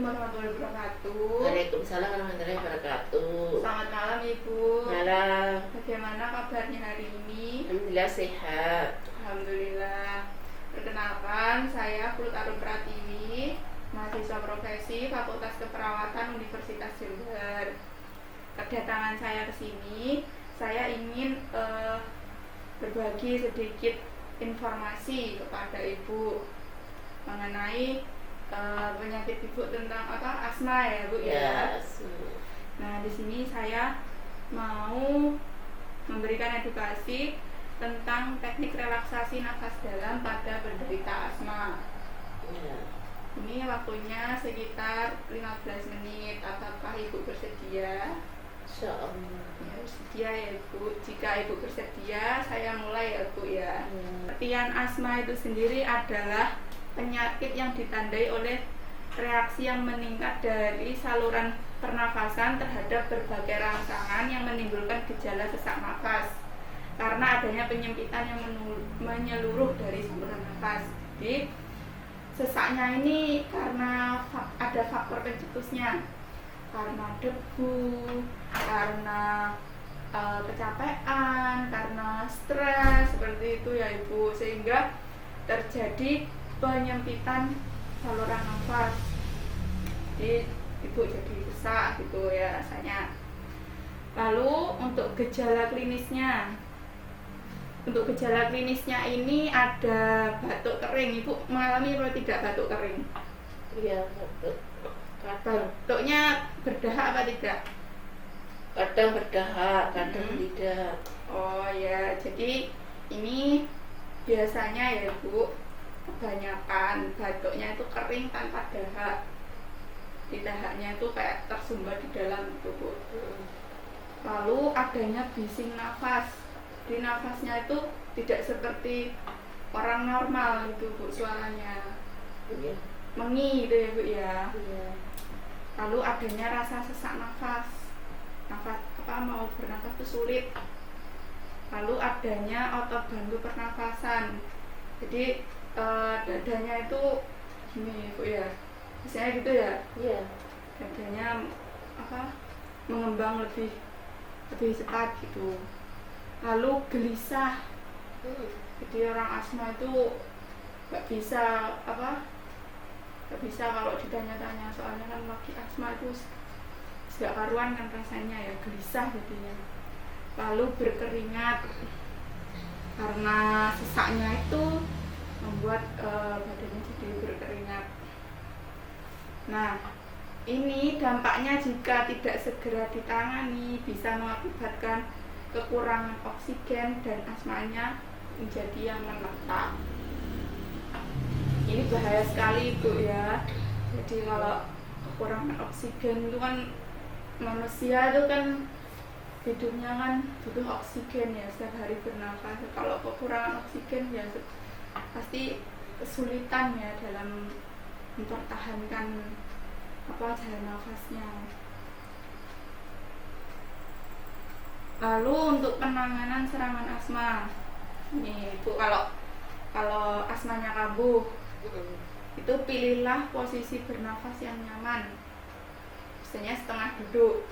Assalamualaikum warahmatullahi wabarakatuh. Waalaikumsalam warahmatullahi wabarakatuh. Selamat malam Ibu. Malam. Bagaimana kabarnya hari ini? Alhamdulillah sehat. Alhamdulillah. Perkenalkan, saya Pulut Arum Pratiwi, mahasiswa profesi Fakultas Keperawatan Universitas Jember. Kedatangan saya ke sini, saya ingin berbagi sedikit informasi kepada Ibu mengenai penyakit Ibu tentang asma ya Bu ya. Yes. Nah, di sini saya mau memberikan edukasi tentang teknik relaksasi nafas dalam pada penderita asma. Ini waktunya sekitar 15 menit. Apakah Ibu bersedia? Insyaallah. Ya, bersedia ya Ibu. Jika Ibu bersedia, saya mulai ya Bu ya. Pengertian asma itu sendiri adalah penyakit yang ditandai oleh reaksi yang meningkat dari saluran pernafasan terhadap berbagai rangsangan yang menimbulkan gejala sesak nafas karena adanya penyempitan yang menyeluruh dari saluran nafas. Jadi sesaknya ini karena ada faktor pencetusnya, karena debu, karena kecapean, karena stres, seperti itu ya Ibu, sehingga terjadi penyempitan saluran nafas. Jadi Ibu jadi sesak gitu ya rasanya. Lalu untuk gejala klinisnya, ini ada batuk kering. Ibu mengalami atau tidak batuk kering? Iya, betul. Batuknya berdahak apa tidak? Kadang berdahak, kadang tidak. Oh ya, jadi ini biasanya ya Bu, kebanyakan batuknya itu kering tanpa dahak. Di dahaknya itu kayak tersumbat di dalam tubuh. Lalu adanya bising nafas. Di nafasnya itu tidak seperti orang normal itu Bu suaranya. Iya. Mengi gitu ya Bu ya. Iya. Lalu adanya rasa sesak nafas. Mau bernafas itu sulit. Lalu adanya otot bantu pernafasan. Jadi dadanya itu gini Bu ya, biasanya gitu ya. Iya. Dadanya mengembang lebih cepat gitu. Lalu gelisah. Jadi orang asma itu nggak bisa kalau ditanya-tanya, soalnya kan lagi asma itu gak karuan kan rasanya ya, gelisah jadinya. Lalu berkeringat karena sesaknya itu membuat badannya jadi berkeringat. Nah, ini dampaknya jika tidak segera ditangani bisa mengakibatkan kekurangan oksigen dan asmanya menjadi yang menetap. Ini bahaya sekali Bu ya. Jadi kalau kekurangan oksigen itu kan, manusia itu kan hidupnya kan butuh oksigen ya, setiap hari bernafas. Kalau kekurangan oksigen ya pasti kesulitan ya dalam mempertahankan jalan nafasnya. Lalu untuk penanganan serangan asma, nih Bu, kalau asmanya kambuh, itu pilihlah posisi bernafas yang nyaman. Biasanya setengah duduk,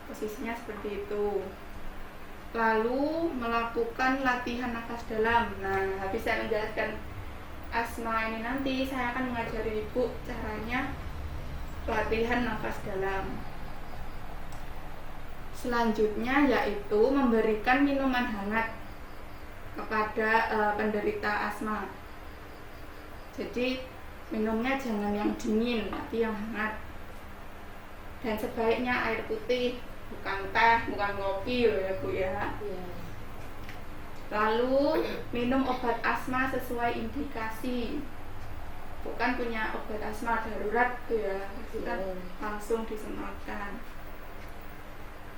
posisinya seperti itu. Lalu melakukan latihan nafas dalam. Nah, habis saya menjelaskan asma ini nanti saya akan mengajari Ibu caranya latihan nafas dalam. Selanjutnya yaitu memberikan minuman hangat kepada penderita asma. Jadi minumnya jangan yang dingin, tapi yang hangat. Dan sebaiknya air putih, bukan teh, bukan kopi loh ya Bu ya. Iya. Lalu minum obat asma sesuai indikasi. Bukan punya obat asma darurat tuh ya, kita langsung disemprotkan.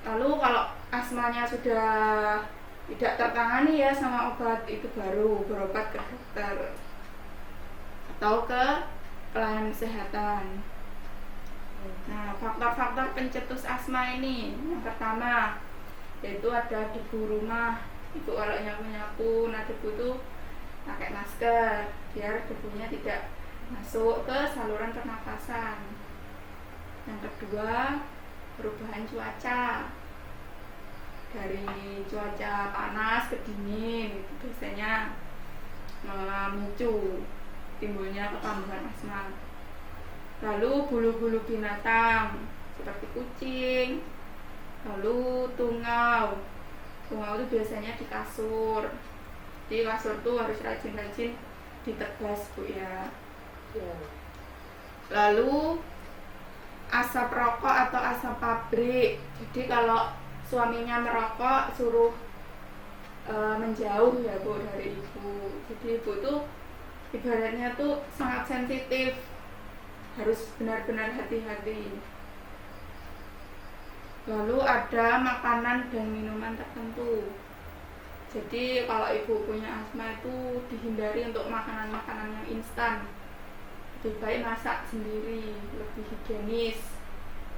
Lalu kalau asmanya sudah tidak tertangani ya sama obat, itu baru berobat ke dokter atau ke pelayanan kesehatan. Nah, faktor-faktor pencetus asma ini, yang pertama yaitu ada debu rumah. Ibu kalau nyapu-nyapu, nah debu itu pakai masker biar debunya tidak masuk ke saluran pernafasan. Yang kedua, perubahan cuaca dari cuaca panas ke dingin, itu biasanya memicu timbulnya kekambuhan asma. Lalu bulu-bulu binatang seperti kucing, lalu tungau itu biasanya di kasur. Di kasur tuh harus rajin-rajin ditebas Bu ya. Ya. Lalu asap rokok atau asap pabrik. Jadi kalau suaminya merokok suruh menjauh ya Bu dari ibu. Jadi ibu tuh ibaratnya tuh sangat sensitif, harus benar-benar hati-hati. Lalu ada makanan dan minuman tertentu. Jadi kalau ibu punya asma itu dihindari untuk makanan-makanan yang instan. Lebih baik masak sendiri, lebih higienis,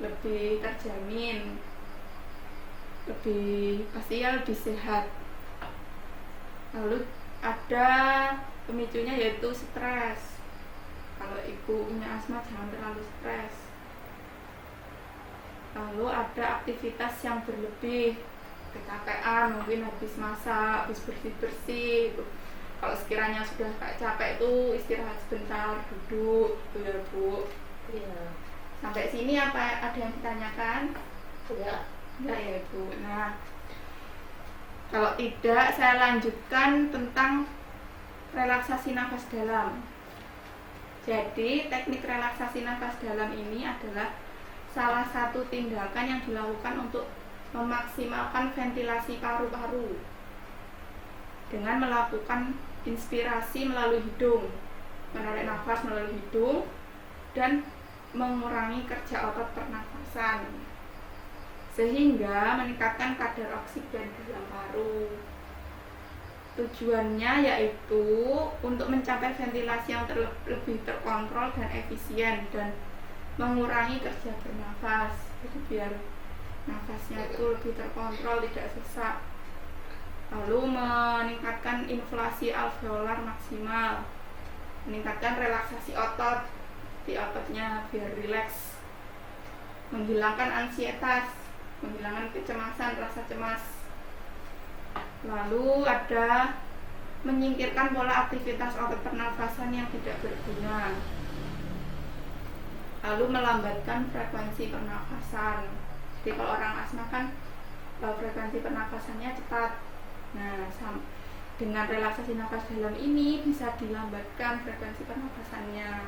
lebih terjamin, pastinya lebih sehat. Lalu ada pemicunya yaitu stres. Kalau ibu punya asma jangan terlalu stres. Lalu ada aktivitas yang berlebih, kecapean, mungkin habis masak, habis bersih-bersih. Kalau sekiranya sudah capek itu istirahat sebentar, duduk gitu ya Bu. Iya. Sampai sini apa ada yang ditanyakan? Enggak ya Bu. Nah, kalau tidak saya lanjutkan tentang relaksasi nafas dalam. Jadi teknik relaksasi nafas dalam ini adalah salah satu tindakan yang dilakukan untuk memaksimalkan ventilasi paru-paru dengan melakukan inspirasi melalui hidung, menarik nafas melalui hidung, dan mengurangi kerja otot pernafasan sehingga meningkatkan kadar oksigen dalam paru. Tujuannya yaitu untuk mencapai ventilasi yang lebih terkontrol dan efisien dan mengurangi kerja bernafas. Jadi biar nafasnya itu lebih terkontrol, tidak sesak. Lalu meningkatkan inflasi alveolar maksimal, meningkatkan relaksasi otot di ototnya biar rileks, menghilangkan ansietas, menghilangkan kecemasan, rasa cemas. Lalu ada menyingkirkan pola aktivitas otot pernafasan yang tidak berguna. Lalu melambatkan frekuensi pernafasan. Jadi kalau orang asma kan frekuensi pernafasannya cepat. Nah, dengan relaksasi nafas dalam ini bisa dilambatkan frekuensi pernafasannya.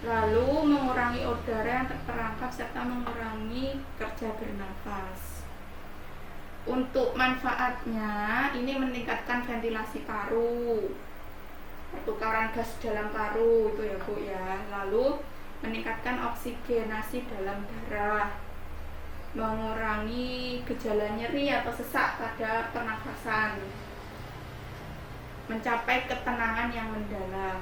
Lalu mengurangi udara yang terperangkap serta mengurangi kerja bernafas. Untuk manfaatnya ini meningkatkan ventilasi paru, pertukaran gas dalam paru itu ya Bu ya. Lalu meningkatkan oksigenasi dalam darah, mengurangi gejala nyeri atau sesak pada pernafasan, mencapai ketenangan yang mendalam.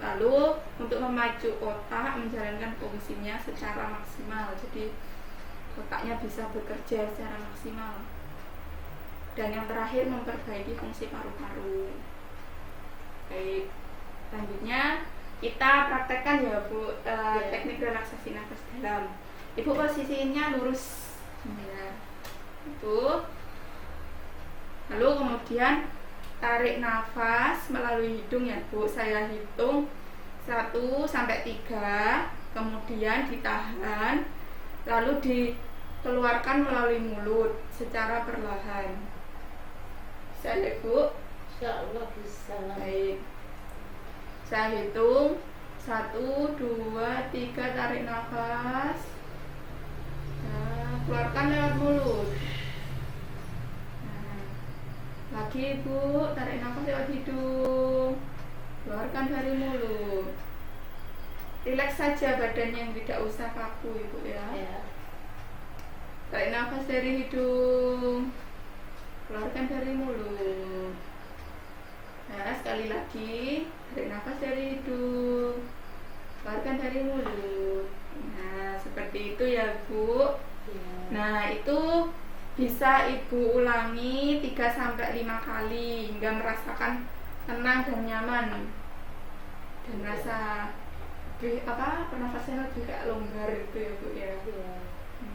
Lalu untuk memacu otak menjalankan fungsinya secara maksimal, jadi otaknya bisa bekerja secara maksimal. Dan yang terakhir memperbaiki fungsi paru-paru. Baik, selanjutnya kita praktekkan ya Bu teknik relaksasi nafas dalam. Ibu posisinya lurus ya. Itu. Lalu kemudian tarik nafas melalui hidung ya Bu. Saya hitung 1 sampai 3, kemudian ditahan, lalu dikeluarkan melalui mulut secara perlahan. Bisa ya Bu? Insyaallah bisa. Baik. Saya hitung 1, 2, 3, tarik nafas. Nah, keluarkan lewat mulut. Nah, lagi Bu, tarik nafas lewat hidung, keluarkan dari mulut. Rileks saja badan yang tidak usah kaku Ibu ya. Tarik nafas dari hidung, keluarkan dari mulut. Nah, sekali lagi, tarik nafas dari hidung, keluarkan dari mulut. Nah, seperti itu ya Bu. Nah, itu bisa Ibu ulangi 3-5 kali hingga merasakan tenang dan nyaman. dan rasa lebih pernafasannya lebih kayak longgar gitu ya Bu ya. Iya.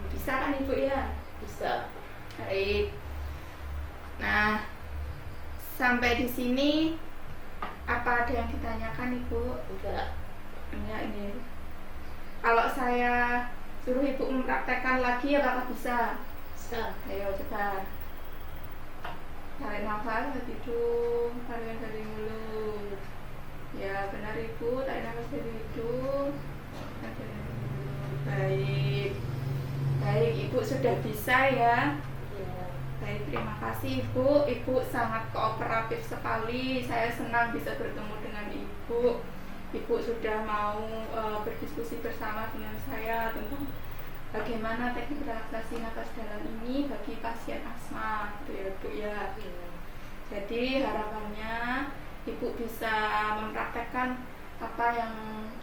Bisa kan Ibu ya? Bisa. Baik. Nah, sampai di sini apa ada yang ditanyakan Ibu? Enggak. Enggak ini. Kalau saya suruh Ibu mempraktekkan lagi apakah bisa? Bisa. Ayo coba. Tarik nafas dari hidung, tarik dari mulut. Ya benar Ibu, tarik nafas dari hidung, tarik dari mulut. Baik. Baik, Ibu sudah bisa ya. Iya. Baik, terima kasih Ibu. Ibu sangat kooperatif sekali. Saya senang bisa bertemu dengan Ibu. Ibu sudah mau berdiskusi bersama dengan saya tentang bagaimana teknik relaksasi nafas dalam ini bagi pasien asma, gitu ya Bu ya. Iya. Jadi harapannya Ibu bisa mempraktekkan apa yang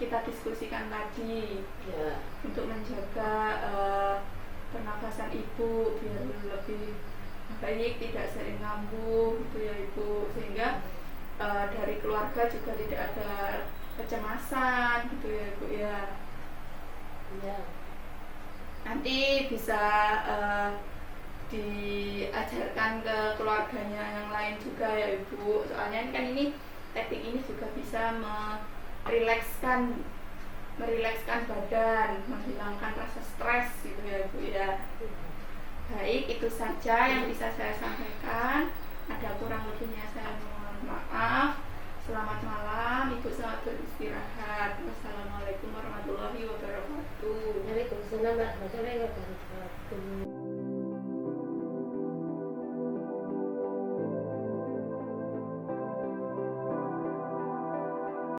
kita diskusikan tadi Iya. untuk menjaga pernafasan Ibu biar lebih baik, tidak sering kambuh gitu ya Ibu, sehingga dari keluarga juga tidak ada kecemasan gitu ya Ibu ya. Iya. Nanti bisa diajarkan ke keluarganya yang lain juga ya Ibu, soalnya kan ini teknik ini juga bisa merilekskan badan, menghilangkan rasa stres gitu ya Ibu ya. Baik, itu saja yang bisa saya sampaikan. Ada kurang lebihnya saya mohon maaf. Selamat malam Ibu, selamat beristirahat. Wassalamualaikum warahmatullahi wabarakatuh. Waalaikumsalam warahmatullahi wabarakatuh.